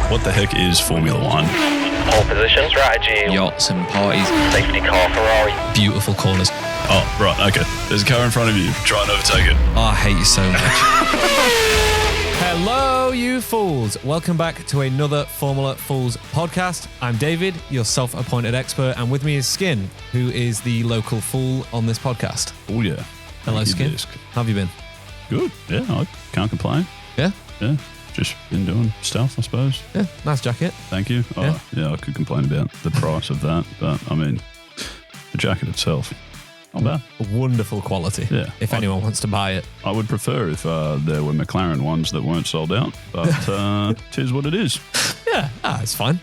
What the heck is Formula One? Pole position, strategy, yachts and parties, safety car, Ferrari. beautiful corners. Oh, right, okay. There's a car in front of you. Try and overtake it. Oh, I hate you so much. Hello, you fools. Welcome back to another Formula Fools podcast. I'm David, your self-appointed expert, and with me is Skin, who is the local fool on this podcast. Oh, yeah. Hello, Thank you, Skin. Disc. How have you been? Good. Yeah, I can't complain. Yeah? Yeah, just been doing stuff, I suppose. Yeah, nice jacket. Thank you. Yeah. Yeah, I could complain about the price of that, but I mean, the jacket itself, not bad. Wonderful quality. Yeah. If anyone wants to buy it. I would prefer if there were McLaren ones that weren't sold out, but tis what it is. Yeah, it's fine.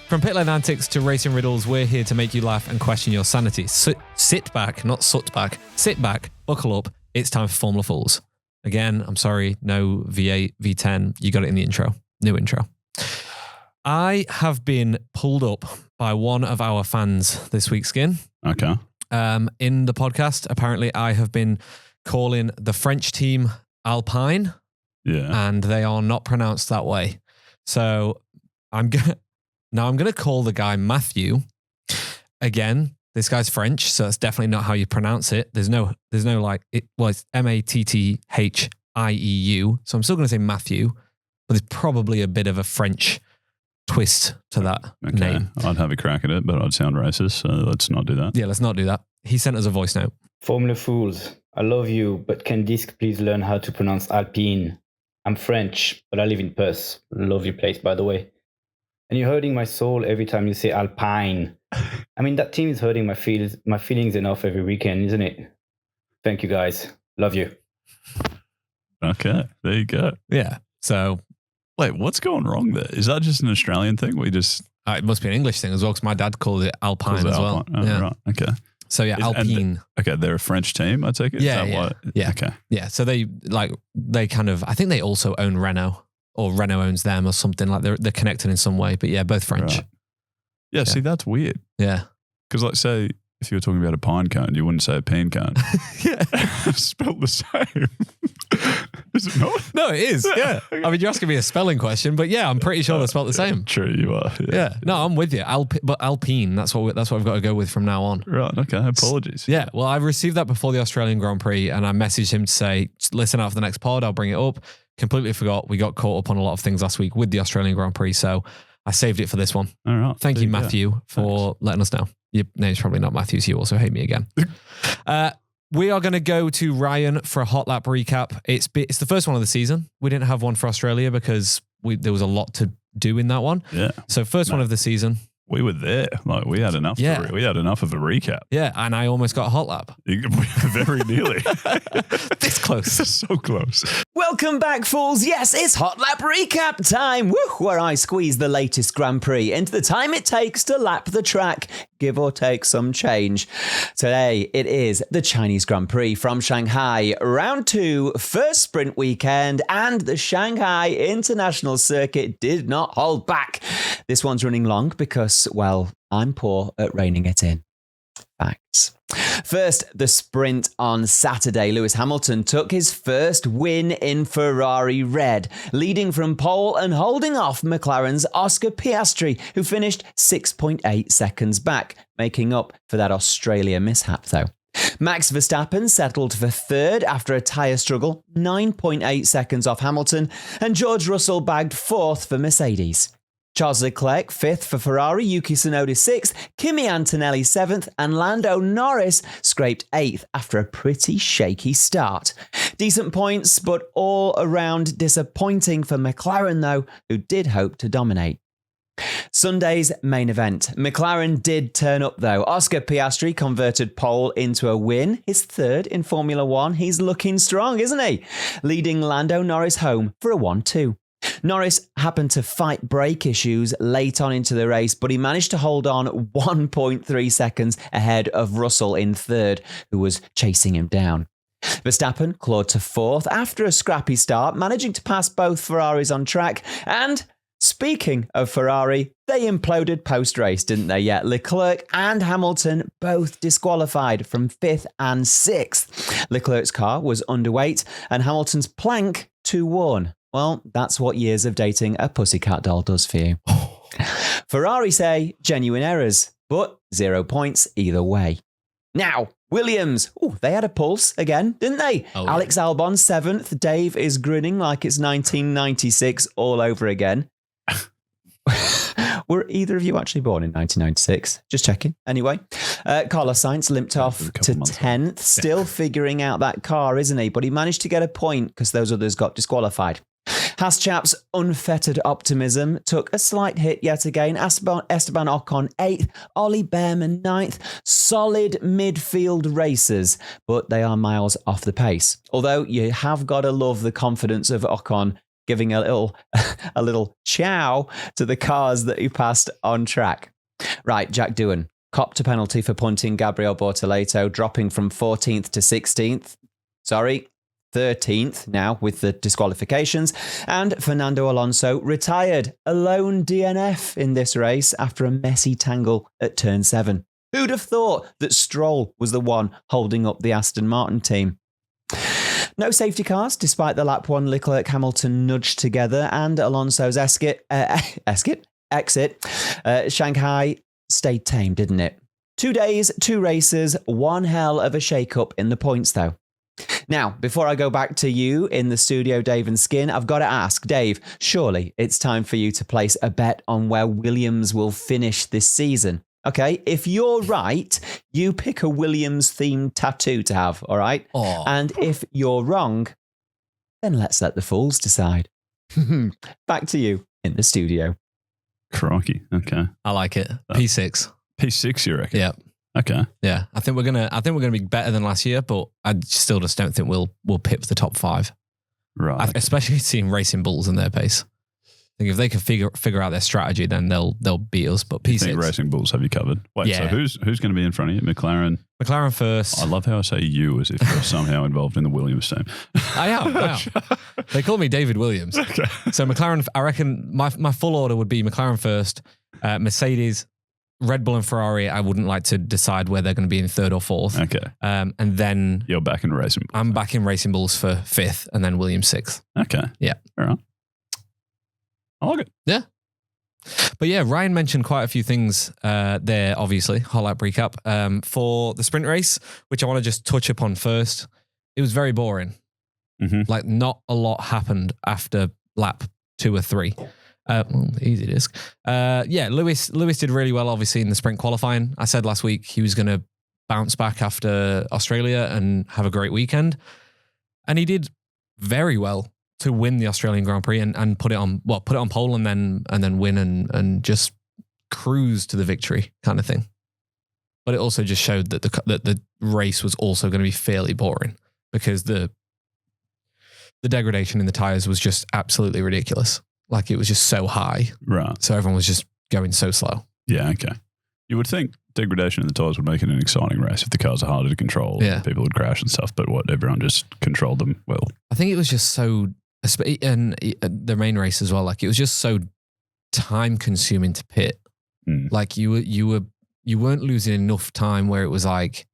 From pit lane antics to racing riddles, we're here to make you laugh and question your sanity. Sit back, not soot back. Sit back, buckle up. It's time for Formula Fools. Again, I'm sorry, no V8, V10. You got it in the intro. New intro. I have been pulled up by one of our fans this week, Skin. Okay. In the podcast, apparently I have been calling the French team Alpine, Yeah. and they are not pronounced that way. So I'm going to call the guy Matthew. Again, this guy's French, so that's definitely not how you pronounce it. There's no like it was Matthieu. So I'm still going to say Matthew, but there's probably a bit of a French twist to that name. I'd have a crack at it, but I'd sound racist, so let's not do that. Yeah, let's not do that. He sent us a voice note. Formula Fools, I love you, but can Disc please learn how to pronounce Alpine? I'm French, but I live in Perth. Lovely place, by the way. And you're hurting my soul every time you say Alpine. I mean, that team is hurting my feelings enough every weekend, isn't it? Thank you, guys. Love you. Okay, there you go. Yeah. So Wait, what's going wrong there? Is that just an Australian thing? We just it must be an English thing as well, because my dad called it Alpine calls it as well. Alpine? Oh, Yeah. right. Okay. So yeah, Alpine. Okay, they're a French team, I take it? Is Yeah, that yeah. why? Yeah. Okay. Yeah. So they kind of, I think they also own Renault, or Renault owns them or something. Like they're connected in some way. But yeah, both French. Right. Yeah, see, that's weird. Yeah. Because, like, say, if you were talking about a pine cone, you wouldn't say a pine cone. Yeah. Spelled the same. Is it not? No, it is. Yeah. I mean, you're asking me a spelling question, but yeah, I'm pretty sure they're spelled the same. True, you are. Yeah. No, I'm with you. But Alpine, that's what I've got to go with from now on. Right, okay. Apologies. Yeah. Well, I received that before the Australian Grand Prix, and I messaged him to say, listen out for the next pod. I'll bring it up. Completely forgot. We got caught up on a lot of things last week with the Australian Grand Prix, so I saved it for this one. All right. Thank there you, go. Matthew, for letting us know. Your name's probably not Matthew, so you also hate me again. We are going to go to Ryan for a hot lap recap. It's the first one of the season. We didn't have one for Australia because there was a lot to do in that one. Yeah. So first one of the season. We were there. Like, we had enough. Yeah. We had enough of a recap. Yeah, and I almost got a hot lap. Very nearly. This close. So close. Welcome back, fools. Yes, it's Hot Lap Recap time, where I squeeze the latest Grand Prix into the time it takes to lap the track, give or take some change. Today, it is the Chinese Grand Prix from Shanghai, round 2, first sprint weekend, and the Shanghai International Circuit did not hold back. This one's running long because, well, I'm poor at reining it in. Facts. First, the sprint on Saturday. Lewis Hamilton took his first win in Ferrari red, leading from pole and holding off McLaren's Oscar Piastri, who finished 6.8 seconds back, making up for that Australia mishap, though. Max Verstappen settled for third after a tyre struggle, 9.8 seconds off Hamilton, and George Russell bagged fourth for Mercedes. Charles Leclerc, 5th for Ferrari, Yuki Tsunoda 6th, Kimi Antonelli 7th, and Lando Norris scraped 8th after a pretty shaky start. Decent points, but all around disappointing for McLaren though, who did hope to dominate. Sunday's main event. McLaren did turn up though. Oscar Piastri converted pole into a win, his third in Formula One. He's looking strong, isn't he? Leading Lando Norris home for a 1-2. Norris happened to fight brake issues late on into the race, but he managed to hold on 1.3 seconds ahead of Russell in third, who was chasing him down. Verstappen clawed to fourth after a scrappy start, managing to pass both Ferraris on track. And speaking of Ferrari, they imploded post-race, didn't they? Yeah, Leclerc and Hamilton both disqualified from 5th and 6th. Leclerc's car was underweight and Hamilton's plank too worn. Well, that's what years of dating a pussycat doll does for you. Ferrari say genuine errors, but 0 points either way. Now, Williams, they had a pulse again, didn't they? Oh, Alex Albon 7th. Dave is grinning like it's 1996 all over again. Were either of you actually born in 1996? Just checking. Anyway, Carlos Sainz limped off to 10th, still figuring out that car, isn't he? But he managed to get a point because those others got disqualified. Haas chap's unfettered optimism took a slight hit yet again. Esteban Ocon 8th, Ollie Bearman 9th. Solid midfield racers, but they are miles off the pace. Although you have got to love the confidence of Ocon giving a little chow to the cars that he passed on track. Right, Jack Doohan copped a penalty for punting Gabriel Bortoleto, dropping from 14th to 16th. 13th now with the disqualifications. And Fernando Alonso retired a lone DNF in this race after a messy tangle at turn 7. Who'd have thought that Stroll was the one holding up the Aston Martin team? No safety cars, despite the lap 1 Leclerc-Hamilton nudge together and Alonso's exit. Shanghai stayed tame, didn't it? 2 days, 2 races, one hell of a shake-up in the points, though. Now, before I go back to you in the studio, Dave and Skin, I've got to ask, Dave, surely it's time for you to place a bet on where Williams will finish this season. Okay, if you're right, you pick a Williams-themed tattoo to have, all right? Oh. And if you're wrong, then let's let the fools decide. Back to you in the studio. Crikey. Okay. I like it. P6. P6, you reckon? Yeah. Okay. Yeah. I think we're gonna be better than last year, but I still just don't think we'll pip the top 5. Right. Especially seeing Racing Bulls and their pace. I think if they can figure out their strategy, then they'll beat us. But P6. I think Racing Bulls have you covered. Wait, Yeah. so who's going to be in front of you? McLaren first. I love how I say you as if you're somehow involved in the Williams team. I am. They call me David Williams. Okay. So McLaren, I reckon my full order would be McLaren first, Mercedes, Red Bull and Ferrari. I wouldn't like to decide where they're going to be in 3rd or 4th. Okay. And then You're back in Racing Bulls. I'm back in Racing Bulls for 5th and then Williams 6th. Okay. Yeah. All right. I like it. Yeah. But yeah, Ryan mentioned quite a few things there, obviously. Hot lap recap. For the sprint race, which I want to just touch upon first, it was very boring. Mm-hmm. Like, not a lot happened after lap 2 or 3. Easy disc. Lewis did really well, obviously, in the sprint qualifying. I said last week he was going to bounce back after Australia and have a great weekend. And he did very well to win the Australian Grand Prix and put it on pole and then win and just cruise to the victory kind of thing. But it also just showed that the race was also going to be fairly boring because the degradation in the tires was just absolutely ridiculous. Like, it was just so high. Right. So everyone was just going so slow. Yeah, okay. You would think degradation in the tyres would make it an exciting race if the cars are harder to control. Yeah. People would crash and stuff, but everyone just controlled them well. I think it was just so, and the main race as well, like, it was just so time consuming to pit. Mm. Like, you weren't losing enough time where it was like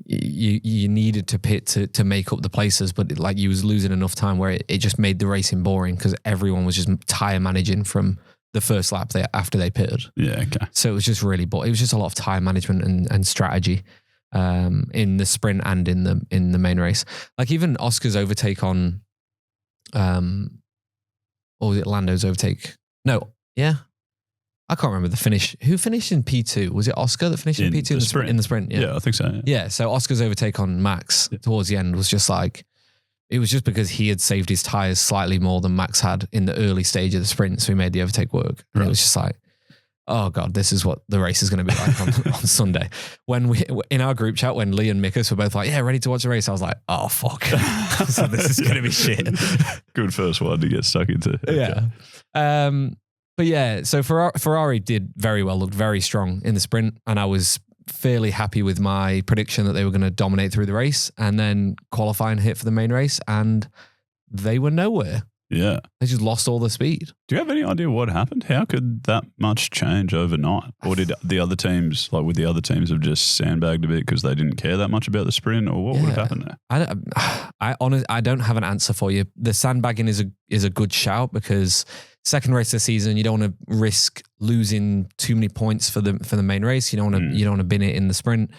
you needed to pit to make up the places, but like you was losing enough time where it just made the racing boring because everyone was just tire managing from the first lap after they pitted. Yeah, okay. So it was just really boring. It was just a lot of tire management and strategy in the sprint and in the main race. Like, even Oscar's overtake on, or was it Lando's overtake? No, yeah. I can't remember the finish. Who finished in P2? Was it Oscar that finished in P2 in the sprint? Yeah, I think so. Yeah. So Oscar's overtake on Max towards the end was just like, it was just because he had saved his tires slightly more than Max had in the early stage of the sprint. So he made the overtake work. And It was just like, oh God, this is what the race is going to be like on Sunday. When we, in our group chat, when Lee and Mikus were both like, yeah, ready to watch the race, I was like, oh fuck. So this is going to be shit. Good first one to get stuck into. Yeah. But yeah, so Ferrari did very well, looked very strong in the sprint, and I was fairly happy with my prediction that they were going to dominate through the race, and then qualifying hit for the main race, and they were nowhere. Yeah. They just lost all the speed. Do you have any idea what happened? How could that much change overnight? Or did the other teams, like would the other teams have just sandbagged a bit because they didn't care that much about the sprint, or what would have happened there? I don't have an answer for you. The sandbagging is a good shout because second race of the season, you don't want to risk losing too many points for the main race. You don't want to bin it in the sprint.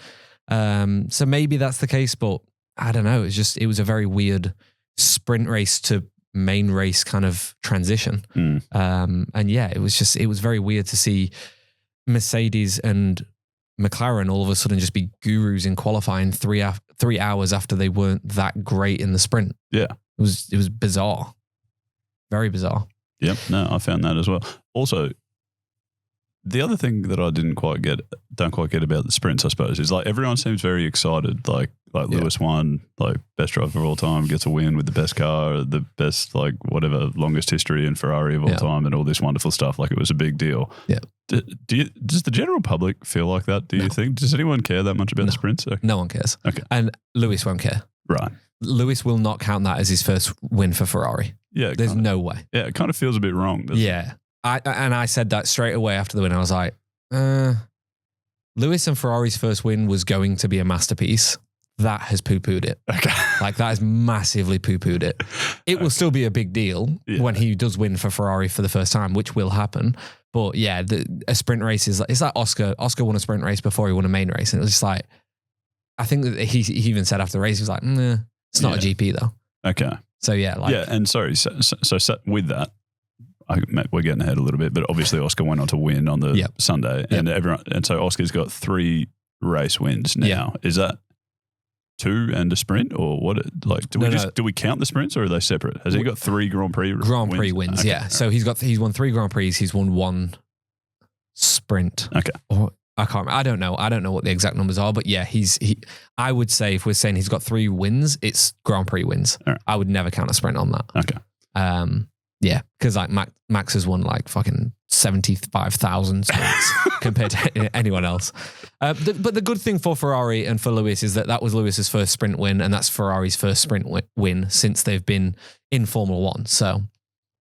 So maybe that's the case, but I don't know. It was a very weird sprint race to main race kind of transition. And yeah, it was very weird to see Mercedes and McLaren all of a sudden just be gurus in qualifying 3 hours after they weren't that great in the sprint. Yeah. It was bizarre. Very bizarre. Yep. No, I found that as well. Also, the other thing that I don't quite get about the sprints, I suppose, is like everyone seems very excited. Like Lewis won, like best driver of all time, gets a win with the best car, the best, like whatever, longest history in Ferrari of all time, and all this wonderful stuff. Like it was a big deal. Yeah. Does the general public feel like that? Do you think? Does anyone care that much about the sprints? Okay. No one cares. Okay. And Lewis won't care. Right. Lewis will not count that as his first win for Ferrari. Yeah. There's no way. Yeah. It kind of feels a bit wrong. Yeah. I said that straight away after the win. I was like, Lewis and Ferrari's first win was going to be a masterpiece. That has poo-pooed it. Okay. Like that has massively poo-pooed it. It will still be a big deal when he does win for Ferrari for the first time, which will happen. But yeah, a sprint race it's like Oscar. Oscar won a sprint race before he won a main race. And it was just like, I think that he even said after the race, he was like, nah, it's not a GP though. Okay. So yeah. And sorry. So with that, we're getting ahead a little bit, but obviously Oscar went on to win on the Sunday, and so Oscar's got 3 race wins now. Yeah. Is that 2 and a sprint, or what? Like, do we count the sprints, or are they separate? Has he got 3 Grand Prix wins? Okay. Yeah. So he's won 3 Grand Prix. He's won 1 sprint. Okay. Or I can't. I don't know what the exact numbers are, but yeah, I would say if we're saying he's got 3 wins, it's Grand Prix wins. Right. I would never count a sprint on that. Okay. Yeah, because like Max has won like fucking 75,000 sprints compared to anyone else. But the good thing for Ferrari and for Lewis is that was Lewis's first sprint win, and that's Ferrari's first sprint win since they've been in Formula One. So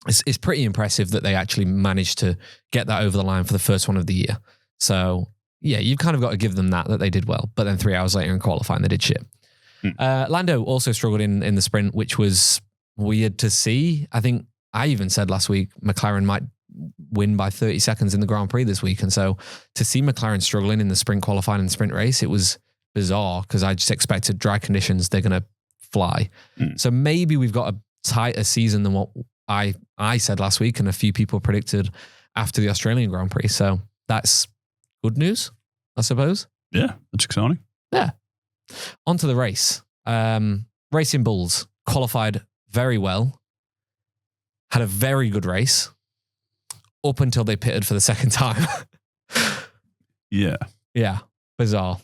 it's pretty impressive that they actually managed to get that over the line for the first one of the year. So yeah, you've kind of got to give them that they did well. But then 3 hours later in qualifying, they did shit. Lando also struggled in the sprint, which was weird to see. I think I even said last week McLaren might win by 30 seconds in the Grand Prix this week. And so to see McLaren struggling in the sprint qualifying and sprint race, it was bizarre because I just expected dry conditions, they're going to fly. So maybe we've got a tighter season than what I said last week and a few people predicted after the Australian Grand Prix. So that's good news, I suppose. Yeah, that's exciting. Yeah. On to the race. Racing Bulls qualified very well. Had a very good race up until they pitted for the second time. Yeah. Yeah. Bizarre.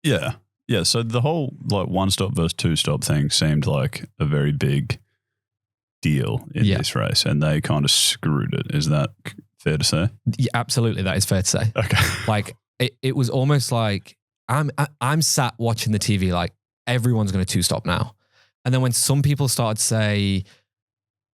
Yeah. Yeah. So the whole like 1-stop versus 2-stop thing seemed like a very big deal in this race, and they kind of screwed it. Is that fair to say? Yeah, absolutely. That is fair to say. Okay. Like it was almost like I'm sat watching the TV like everyone's going to 2-stop now. And then when some people started to say,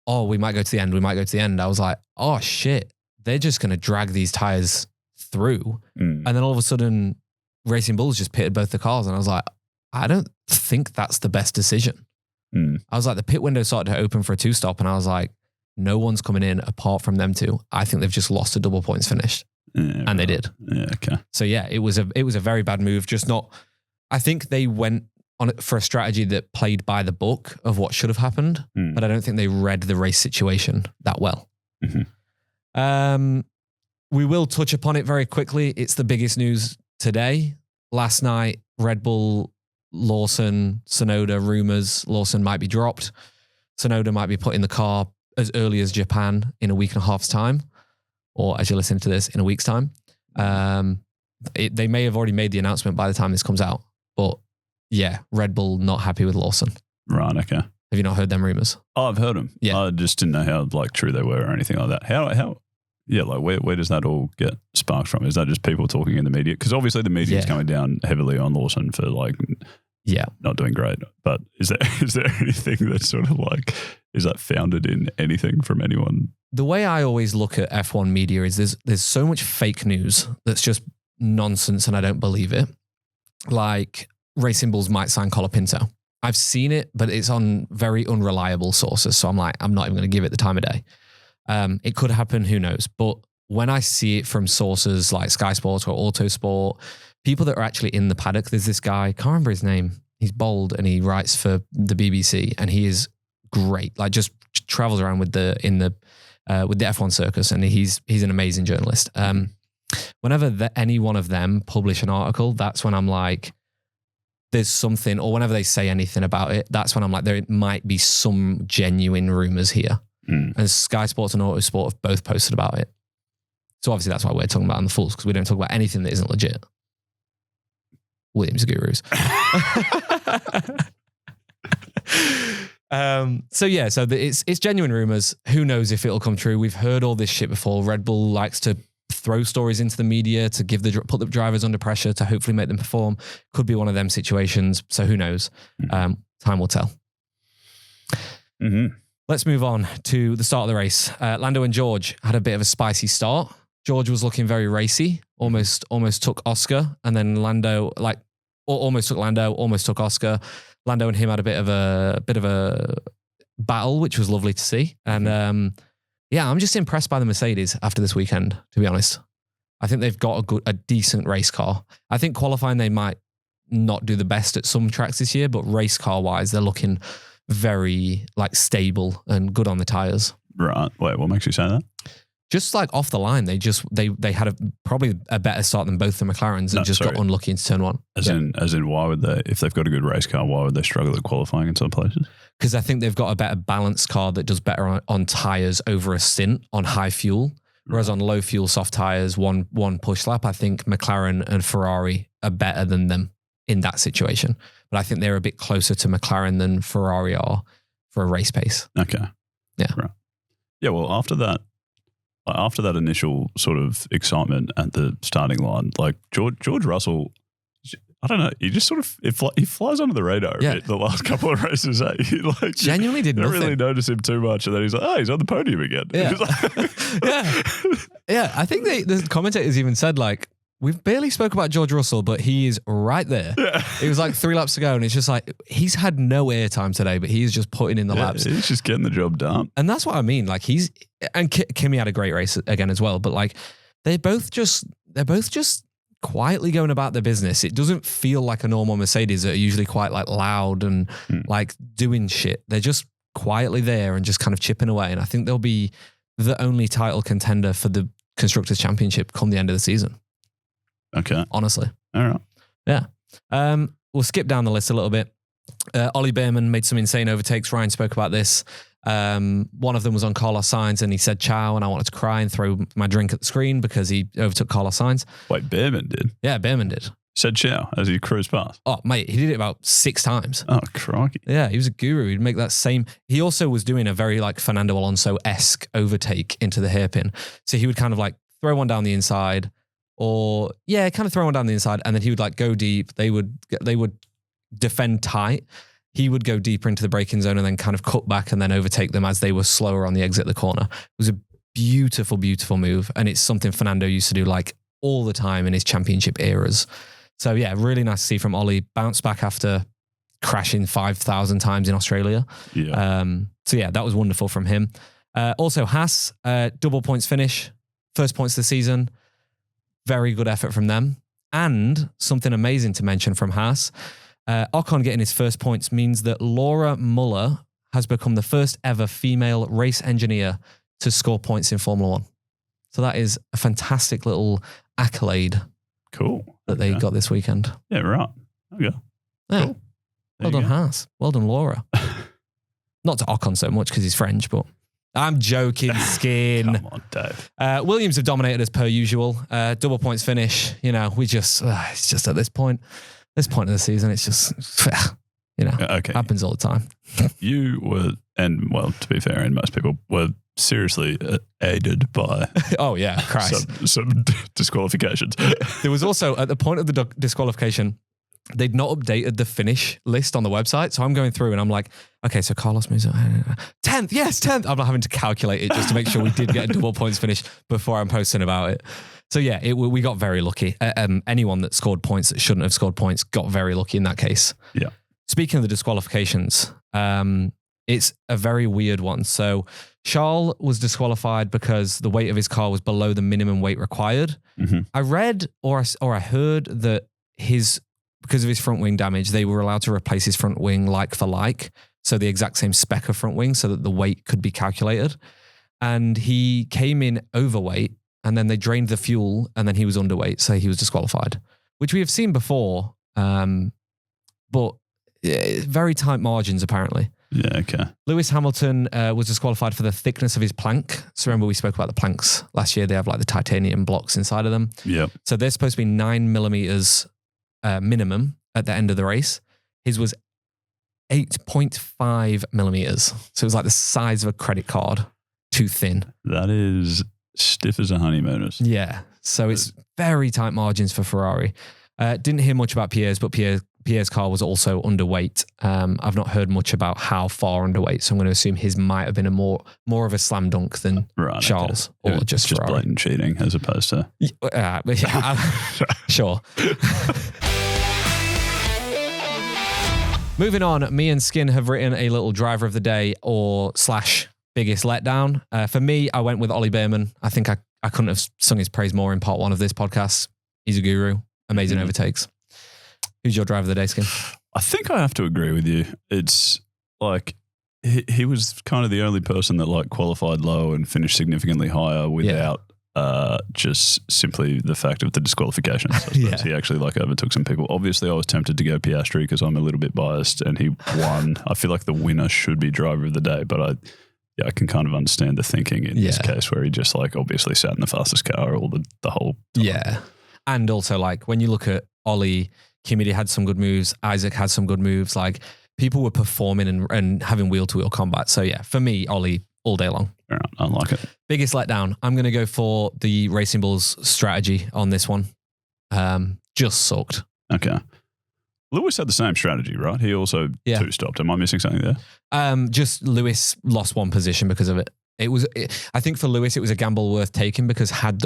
oh, we might go to the end. I was like, oh shit, they're just going to drag these tires through. And then all of a sudden Racing Bulls just pitted both the cars. And I was like, I don't think that's the best decision. I was like, the pit window started to open for a 2-stop. And I was like, no one's coming in apart from them 2. I think they've just lost a double points finish. And they did. Yeah. Okay. So yeah, it was a very bad move. I think they went on it for a strategy that played by the book of what should have happened, but I don't think they read the race situation that well. We will touch upon it very quickly. It's the biggest news today. Last night, Red Bull, Lawson, Tsunoda rumors. Lawson might be dropped. Tsunoda might be put in the car as early as Japan in a week and a half's time, or as you listen to this, in a week's time. They may have already made the announcement by the time this comes out, but yeah, Red Bull not happy with Lawson. Right, okay. Have you not heard them rumors? Oh, I've heard them. Yeah. I just didn't know how like true they were or anything like that. Where does that all get sparked from? Is that just people talking in the media? Because obviously the media is coming down heavily on Lawson for like not doing great. But is there anything that's sort of like is that founded in anything from anyone? The way I always look at F1 media is there's so much fake news that's just nonsense and I don't believe it. Like Racing Bulls might sign Colapinto. I've seen it, but it's on very unreliable sources. So I'm like, I'm not even going to give it the time of day. It could happen, who knows? But when I see it from sources like Sky Sports or Autosport, people that are actually in the paddock, there's this guy, can't remember his name. He's bald and he writes for the BBC and he is great. Like just travels around with the F1 circus and he's an amazing journalist. Whenever any one of them publish an article, that's when I'm like, there's something, or whenever they say anything about it, that's when I'm like, there might be some genuine rumors here. And Sky Sports and Autosport have both posted about it. So obviously that's why we're talking about on the Fools, because we don't talk about anything that isn't legit. Williams gurus. So it's genuine rumors. Who knows if it'll come true? We've heard all this shit before. Red Bull likes to throw stories into the media to put the drivers under pressure to hopefully make them perform. Could be one of them situations. So who knows? Time will tell. Let's move on to the start of the race. Lando and George had a bit of a spicy start. George was looking very racy, almost took Oscar, and then Lando almost took Lando, almost took Oscar. Lando and him had a bit of a battle, which was lovely to see. And I'm just impressed by the Mercedes after this weekend, to be honest. I think they've got a decent race car. I think qualifying they might not do the best at some tracks this year, but race car wise, they're looking very like stable and good on the tires. Right. Wait, what makes you say that? Just like off the line, they had probably a better start than both the McLarens and got unlucky into turn one. As in, why would they, if they've got a good race car, why would they struggle at qualifying in some places? Because I think they've got a better balanced car that does better on tires over a stint on high fuel. Whereas on low fuel, soft tires, one push lap, I think McLaren and Ferrari are better than them in that situation. But I think they're a bit closer to McLaren than Ferrari are for a race pace. Okay. Yeah. Right. Yeah. Well, after that initial sort of excitement at the starting line, like George Russell, I don't know, he just sort of he flies under the radar a bit the last couple of races. He like genuinely did nothing. Don't really notice him too much, and then he's like, oh, he's on the podium again. Yeah, like, yeah. I think the commentators even said like, we've barely spoke about George Russell, but he is right there. Yeah. It was like 3 laps to go, and it's just like he's had no airtime today, but he's just putting in the laps. He's just getting the job done, and that's what I mean. Like Kimi had a great race again as well, but like they're both just quietly going about their business. It doesn't feel like a normal Mercedes that are usually quite like loud and like doing shit. They're just quietly there and just kind of chipping away. And I think they'll be the only title contender for the Constructors' Championship come the end of the season. Okay. Honestly. All right. Yeah. We'll skip down the list a little bit. Ollie Bearman made some insane overtakes. Ryan spoke about this. One of them was on Carlos Sainz and he said ciao, and I wanted to cry and throw my drink at the screen because he overtook Carlos Sainz. Wait, Bearman did? Yeah, Bearman did. Said ciao as he cruised past? Oh, mate, he did it about 6 times. Oh, crikey. Yeah, he was a guru. He'd make that same... He also was doing a very like Fernando Alonso-esque overtake into the hairpin. So he would kind of like throw one down the inside or, yeah, kind of throw one down the inside, and then he would like go deep. They would defend tight. He would go deeper into the braking zone and then kind of cut back and then overtake them as they were slower on the exit of the corner. It was a beautiful, beautiful move. And it's something Fernando used to do like all the time in his championship eras. So yeah, really nice to see from Ollie. Bounce back after crashing 5,000 times in Australia. Yeah. So yeah, that was wonderful from him. Also Haas, double points finish, first points of the season. Very good effort from them. And something amazing to mention from Haas, Ocon getting his first points means that Laura Mueller has become the first ever female race engineer to score points in Formula One. So that is a fantastic little accolade. Cool. That they got this weekend. Yeah, right. Okay. Yeah. Cool. Well done, Haas. Well done, Laura. Not to Ocon so much because he's French, but I'm joking, Skin. Come on, Dave. Williams have dominated as per usual. Double points finish. You know, it's just at this point of the season, it's just, happens all the time. You were, and well, to be fair, and most people were seriously aided by oh yeah, Christ. some disqualifications. There was also, at the point of the disqualification, they'd not updated the finish list on the website. So I'm going through and I'm like, okay, so Carlos moves 10th. Yes, 10th. I'm not having to calculate it just to make sure we did get a double points finish before I'm posting about it. So yeah, we got very lucky. Anyone that scored points that shouldn't have scored points got very lucky in that case. Yeah. Speaking of the disqualifications, it's a very weird one. So Charles was disqualified because the weight of his car was below the minimum weight required. Mm-hmm. I read or I heard that because of his front wing damage, they were allowed to replace his front wing like for like. So the exact same spec of front wing so that the weight could be calculated. And he came in overweight and then they drained the fuel and then he was underweight. So he was disqualified, which we have seen before. But very tight margins apparently. Yeah, okay. Lewis Hamilton was disqualified for the thickness of his plank. So remember we spoke about the planks last year. They have like the titanium blocks inside of them. Yep. So they're supposed to be 9 millimeters minimum at the end of the race. His was 8.5 millimeters. So it was like the size of a credit card, too thin. That is stiff as a honeymooners. Yeah. So it's very tight margins for Ferrari. Didn't hear much about Pierre's, but Pierre's car was also underweight. I've not heard much about how far underweight, so I'm going to assume his might have been a more of a slam dunk than Charles, okay. or just Ferrari. Blatant cheating as opposed to... Sure. Moving on, me and Skin have written a little driver of the day or / biggest letdown. For me, I went with Ollie Bearman. I think I couldn't have sung his praise more in part 1 of this podcast. He's a guru. Amazing overtakes. Who's your driver of the day, Skin? I think I have to agree with you. It's like he was kind of the only person that like qualified low and finished significantly higher without just simply the fact of the disqualifications. I suppose he actually like overtook some people. Obviously, I was tempted to go Piastri because I'm a little bit biased, and he won. I feel like the winner should be driver of the day, but I can kind of understand the thinking in this case where he just like obviously sat in the fastest car all the whole time. Yeah. And also like when you look at Ollie, Kimi had some good moves, Isaac had some good moves, like people were performing and having wheel-to-wheel combat. So yeah, for me, Ollie all day long. All right, I like it. Biggest letdown. I'm going to go for the Racing Bulls strategy on this one. Just sucked. Okay. Lewis had the same strategy, right? He also two-stopped. Am I missing something there? Just Lewis lost one position because of it. I think for Lewis, it was a gamble worth taking because had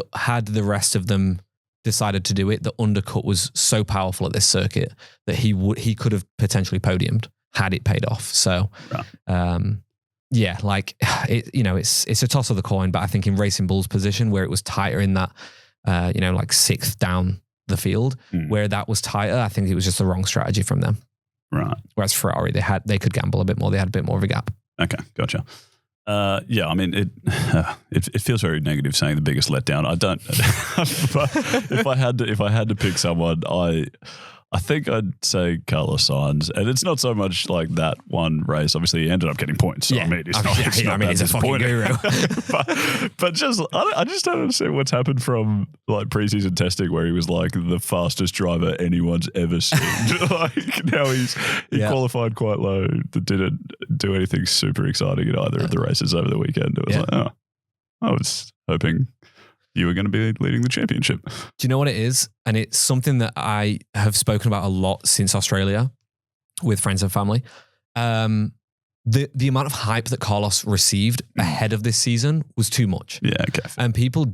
the rest of them decided to do it, the undercut was so powerful at this circuit that he could have potentially podiumed had it paid off. So, it's a toss of the coin. But I think in Racing Bull's position where it was tighter in that, like 6th down the field, where that was tighter, I think it was just the wrong strategy from them. Right. Whereas Ferrari, they could gamble a bit more. They had a bit more of a gap. Okay, gotcha. I mean, it feels very negative saying the biggest letdown. I don't. But if I had to pick someone, I think I'd say Carlos Sainz, and it's not so much like that one race. Obviously, he ended up getting points. So I mean, he's a fucking guru. but just I just don't understand what's happened from like preseason testing where he was like the fastest driver anyone's ever seen. Like now he qualified quite low. That didn't do anything super exciting in either of the races over the weekend. It was I was hoping you were going to be leading the championship. Do you know what it is? And it's something that I have spoken about a lot since Australia with friends and family. The amount of hype that Carlos received ahead of this season was too much. Yeah, okay. And people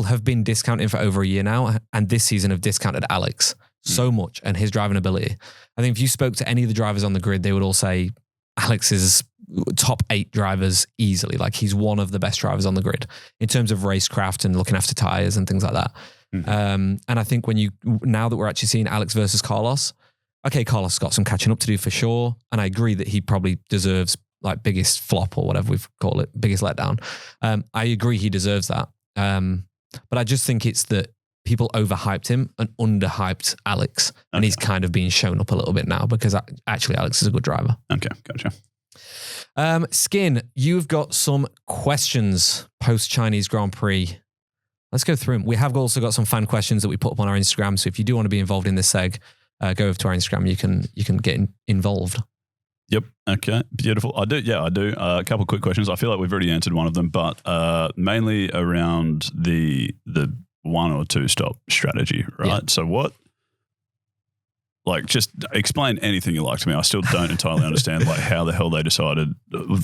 have been discounting for over a year now, and this season have discounted Alex so much and his driving ability. I think if you spoke to any of the drivers on the grid, they would all say Alex is top 8 drivers easily. Like he's one of the best drivers on the grid in terms of racecraft and looking after tires and things like that. And I think now that we're actually seeing Alex versus Carlos, okay, Carlos has got some catching up to do for sure. And I agree that he probably deserves like biggest flop or whatever we've called it, biggest letdown. I agree he deserves that. But I just think it's that people overhyped him and underhyped Alex. And he's kind of being shown up a little bit now because actually Alex is a good driver. Okay, gotcha. Skin, you've got some questions post Chinese Grand Prix. Let's go through them. We have also got some fan questions that we put up on our Instagram. So if you do want to be involved in this seg, go over to our Instagram. You can get involved. Yep. Okay. Beautiful. I do. Yeah, I do. A couple of quick questions. I feel like we've already answered one of them, but mainly around the 1 or 2 stop strategy, right? Yeah. So what like, just explain anything you like to me. I still don't entirely understand like how the hell they decided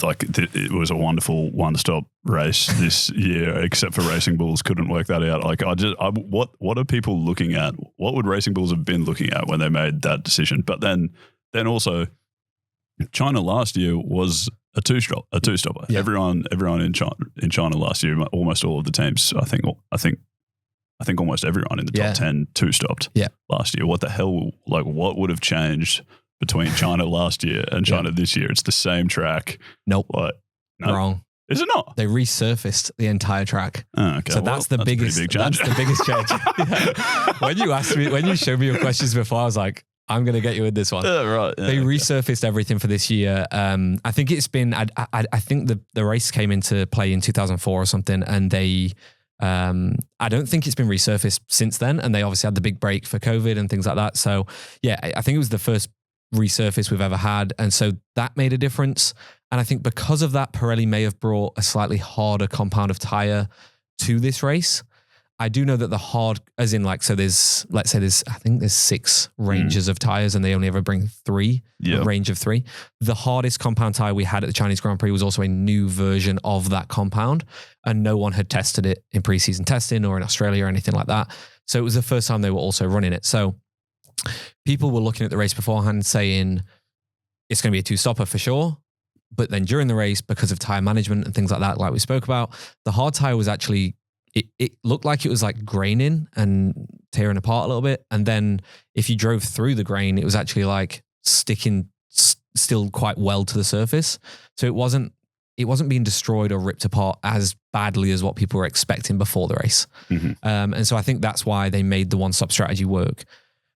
like it was a wonderful one-stop race this year, except for Racing Bulls couldn't work that out. Like what are people looking at? What would Racing Bulls have been looking at when they made that decision? But then also China last year was a two-stopper. Yeah. Everyone in China last year, almost all of the teams, I think almost everyone in the top 10 two-stopped last year. What the hell, like what would have changed between China last year and China this year? It's the same track. Nope. What? No. Wrong. Is it not? They resurfaced the entire track. Oh, okay. So that's the biggest big change. That's the biggest change. Yeah. When you showed me your questions before, I was like, I'm going to get you with this one. Right. Yeah, they resurfaced everything for this year. I think it's been, I think the race came into play in 2004 or something, and they, I don't think it's been resurfaced since then. And they obviously had the big break for COVID and things like that. So yeah, I think it was the first resurface we've ever had. And so that made a difference. And I think because of that, Pirelli may have brought a slightly harder compound of tire to this race. I do know that the hard, as in like, so there's, let's say I think there's 6 ranges of tires and they only ever bring 3, a range of 3. The hardest compound tire we had at the Chinese Grand Prix was also a new version of that compound, and no one had tested it in preseason testing or in Australia or anything like that. So it was the first time they were also running it. So people were looking at the race beforehand saying it's going to be a 2-stopper for sure. But then during the race, because of tire management and things like that, like we spoke about, the hard tire was actually, it looked like it was like graining and tearing apart a little bit. And then if you drove through the grain, it was actually like sticking still quite well to the surface. So it wasn't being destroyed or ripped apart as badly as what people were expecting before the race. Mm-hmm. And so I think that's why they made the one-stop strategy work.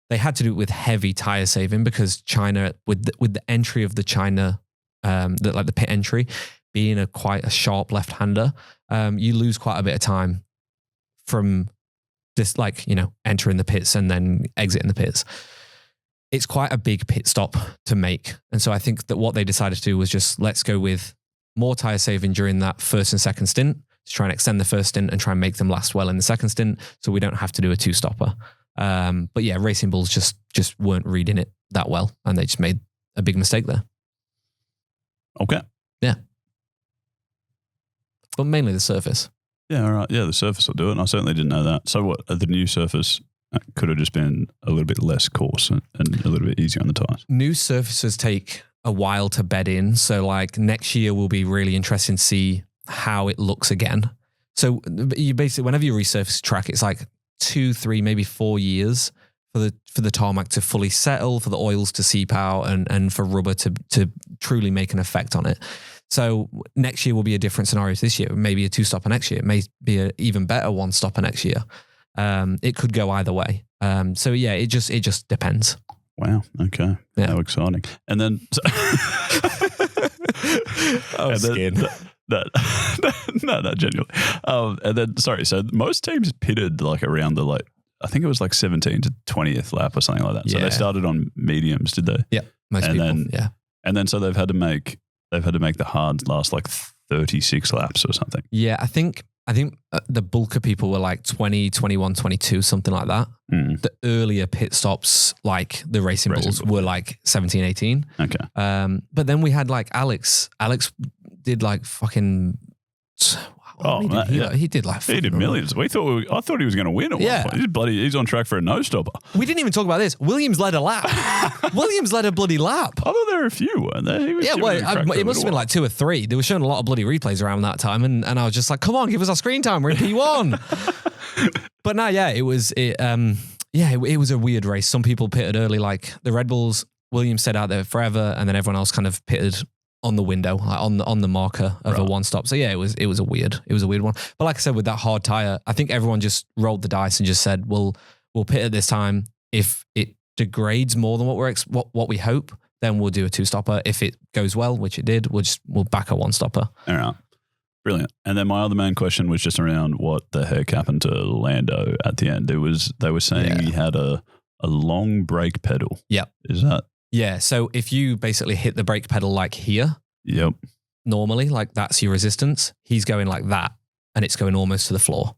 They had to do it with heavy tire saving because China, with the entry of the China, the pit entry, being quite a sharp left-hander, you lose quite a bit of time from just like, entering the pits and then exiting the pits. It's quite a big pit stop to make. And so I think that what they decided to do was just, let's go with more tire saving during that first and second stint to try and extend the first stint and try and make them last well in the second stint so we don't have to do a 2-stopper. But yeah, Racing Bulls just weren't reading it that well and they just made a big mistake there. Okay. Yeah. But mainly the surface. Yeah, all right. Yeah, the surface will do it. And I certainly didn't know that. So what, the new surface could have just been a little bit less coarse and a little bit easier on the tires? New surfaces take a while to bed in. So like next year will be really interesting to see how it looks again. So you basically, whenever you resurface a track, it's like 2, 3, maybe 4 years for the tarmac to fully settle, for the oils to seep out and for rubber to truly make an effect on it. So next year will be a different scenario to this year. Maybe a 2-stopper next year. It may be an even better 1-stopper next year. It could go either way. So yeah, it just depends. Wow. Okay. Yeah. How exciting. And then skin. No, genuinely. And then sorry. So most teams pitted like around the I think it was like 17 to 20th lap or something like that. So they started on mediums, did they? Yeah. Most people. And then so they've had to make the hards last like 36 laps or something. Yeah, I think the bulk of people were like 20, 21, 22, something like that. Mm. The earlier pit stops, like the Racing Bulls, were like 17, 18. Okay. But then we had like Alex. Alex did like fucking... He did like... He did millions. I thought he was going to win at one point. He's on track for a no-stopper. We didn't even talk about this. Williams led a lap. Williams led a bloody lap. I thought there were a few, weren't there? It must have been like 2 or 3. They were showing a lot of bloody replays around that time, and I was just like, come on, give us our screen time. We're in P1. But no, yeah, it was a weird race. Some people pitted early, like the Red Bulls. Williams stayed out there forever, and then everyone else kind of pitted on the window, like on the marker of a 1-stop. So yeah, it was a weird one. But like I said, with that hard tire, I think everyone just rolled the dice and just said, we'll pit at this time. If it degrades more than what we hope, then we'll do a 2-stopper. If it goes well, which it did, we'll back a 1-stopper. All right. Brilliant. And then my other main question was just around what the heck happened to Lando at the end. They were saying he had a long brake pedal. Yep. Is that? Yeah, so if you basically hit the brake pedal like here, normally, like that's your resistance, he's going like that, and it's going almost to the floor.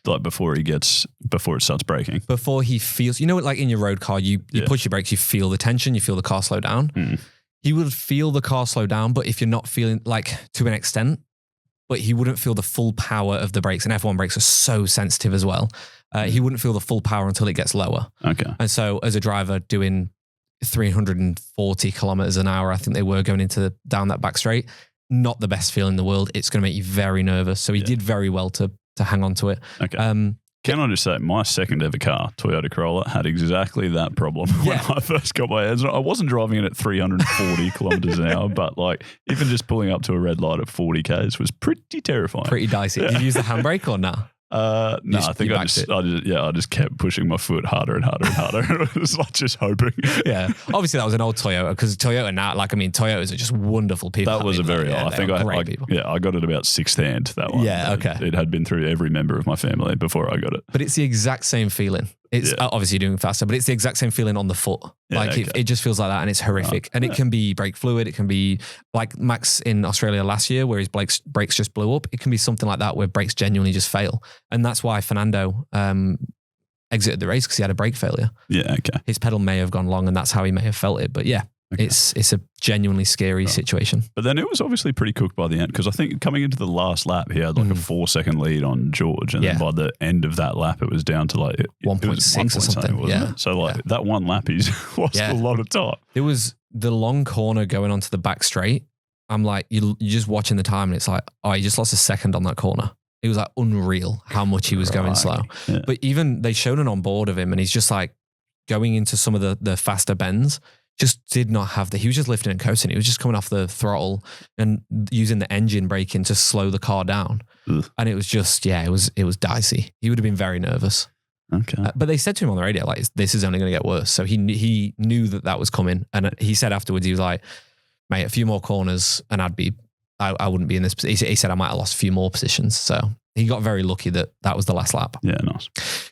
Like before it starts braking. Before he feels, like in your road car, you push your brakes, you feel the tension, you feel the car slow down. He would feel the car slow down, but if you're not feeling like to an extent, but he wouldn't feel the full power of the brakes. And F1 brakes are so sensitive as well. He wouldn't feel the full power until it gets lower. Okay. And so as a driver doing 340 kilometers an hour, I think they were going down that back straight, not the best feeling in the world. It's going to make you very nervous. So he did very well to hang on to it. Okay. Can I just say, my second ever car, Toyota Corolla, had exactly that problem when I first got my hands on it. I wasn't driving it at 340 kilometers an hour, but like even just pulling up to a red light at 40 Ks was pretty terrifying. Pretty dicey. Did you use the handbrake or not? No, I think I just kept pushing my foot harder and harder and harder. It was like just hoping. Yeah. Obviously that was an old Toyota, because Toyota now, Toyotas are just wonderful people. That was I think I got it about sixth hand, that one. Yeah, okay. It had been through every member of my family before I got it. But it's the exact same feeling. It's obviously doing faster, but it's the exact same feeling on the foot. It just feels like that, and it's horrific. And it can be brake fluid. It can be like Max in Australia last year, where his brakes just blew up. It can be something like that, where brakes genuinely just fail. And that's why Fernando exited the race, because he had a brake failure. Yeah, okay. His pedal may have gone long, and that's how he may have felt it. But yeah. Okay. It's a genuinely scary situation. But then it was obviously pretty cooked by the end, because I think coming into the last lap, he had like a 4-second lead on George. And then by the end of that lap, it was down to like 1.6 or something. Wasn't it? So that one lap, he's lost a lot of time. It was the long corner going onto the back straight. I'm like, you're just watching the time, and it's like, oh, he just lost a second on that corner. It was like unreal how much he was going slow. Yeah. But even they showed an onboard of him, and he's just like going into some of the faster bends. Just did not have he was just lifting and coasting. He was just coming off the throttle and using the engine braking to slow the car down. Ugh. And it was just, it was dicey. He would have been very nervous. Okay. But they said to him on the radio, like, this is only going to get worse. So he knew that was coming. And he said afterwards, he was like, mate, a few more corners and I wouldn't be in this position. He said I might have lost a few more positions. So he got very lucky that was the last lap. Yeah, nice.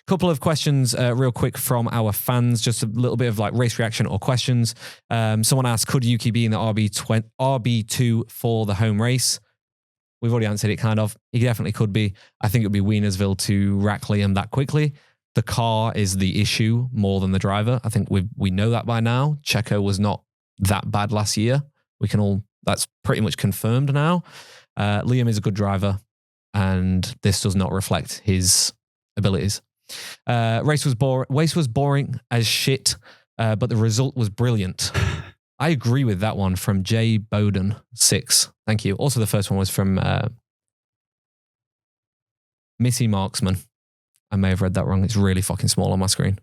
Couple of questions real quick from our fans, just a little bit of like race reaction or questions. Someone asked, could Yuki be in the RB2 for the home race? We've already answered it kind of. He definitely could be. I think it would be Wienersville to Rackley that quickly. The car is the issue more than the driver. I think we know that by now. Checo was not that bad last year. That's pretty much confirmed now. Liam is a good driver, and this does not reflect his abilities. Race was boring as shit, but the result was brilliant. I agree with that one from Jay Bowden 6. Thank you. Also, the first one was from Missy Marksman. I may have read that wrong. It's really fucking small on my screen.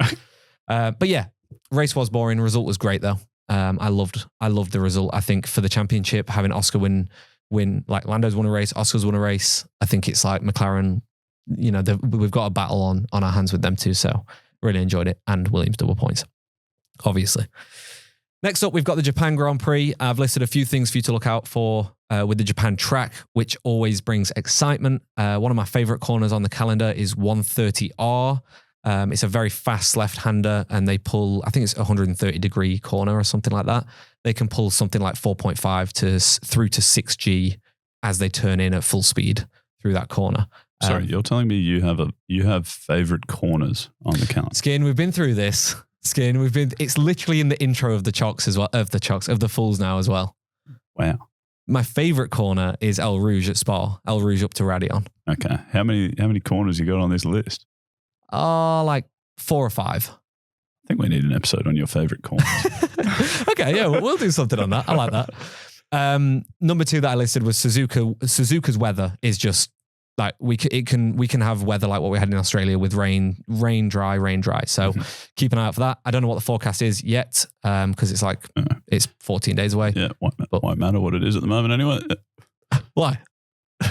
But yeah, race was boring. Result was great though. I loved the result. I think for the championship, having Oscar win, like Lando's won a race, Oscar's won a race. I think it's like McLaren, we've got a battle on our hands with them too. So really enjoyed it. And Williams double points, obviously. Next up, we've got the Japan Grand Prix. I've listed a few things for you to look out for with the Japan track, which always brings excitement. One of my favorite corners on the calendar is 130R. It's a very fast left-hander, and they pull, I think it's a 130-degree corner or something like that. They can pull something like 4.5 through to 6G as they turn in at full speed through that corner. Sorry, you're telling me you have favorite corners on the calendar? Skin, we've been through this. It's literally in the intro of the chocks as well, of the fulls now as well. Wow. My favorite corner is El Rouge at Spa, El Rouge up to Radion. Okay. How many corners you got on this list? Like 4 or 5. I think we need an episode on your favorite corners. Okay, yeah, we'll do something on that. I like that. Number 2 that I listed was Suzuka. Suzuka's weather is just like we can have weather like what we had in Australia with rain, dry. So keep an eye out for that. I don't know what the forecast is yet because it's like it's 14 days away. Yeah, won't matter what it is at the moment anyway. Why?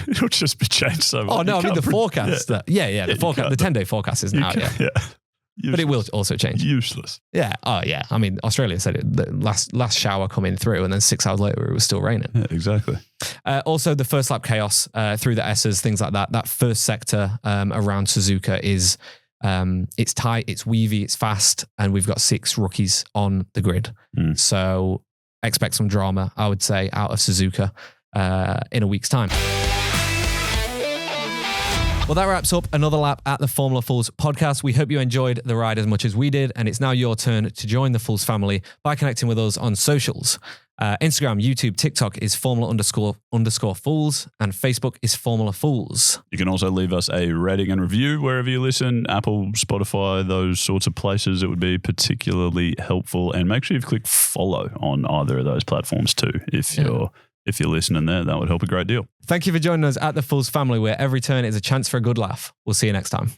It'll just be changed so much. Oh no, I mean the forecast. Yeah, the forecast. The 10-day forecast isn't out yet. Yeah. But it will also change. Useless. Yeah. Oh yeah. I mean, Australia said it. The last shower coming through, and then 6 hours later it was still raining. Yeah, exactly. Also, the first lap chaos through the S's, things like that. That first sector around Suzuka is it's tight, it's weavy, it's fast, and we've got 6 rookies on the grid. So expect some drama, I would say, out of Suzuka in a week's time. Well, that wraps up another lap at the Formula Fools podcast. We hope you enjoyed the ride as much as we did, and it's now your turn to join the Fools family by connecting with us on socials. Instagram, YouTube, TikTok is Formula_Fools, and Facebook is Formula Fools. You can also leave us a rating and review wherever you listen, Apple, Spotify, those sorts of places. It would be particularly helpful. And make sure you've clicked follow on either of those platforms too. If you're listening there, that would help a great deal. Thank you for joining us at the Fools family, where every turn is a chance for a good laugh. We'll see you next time.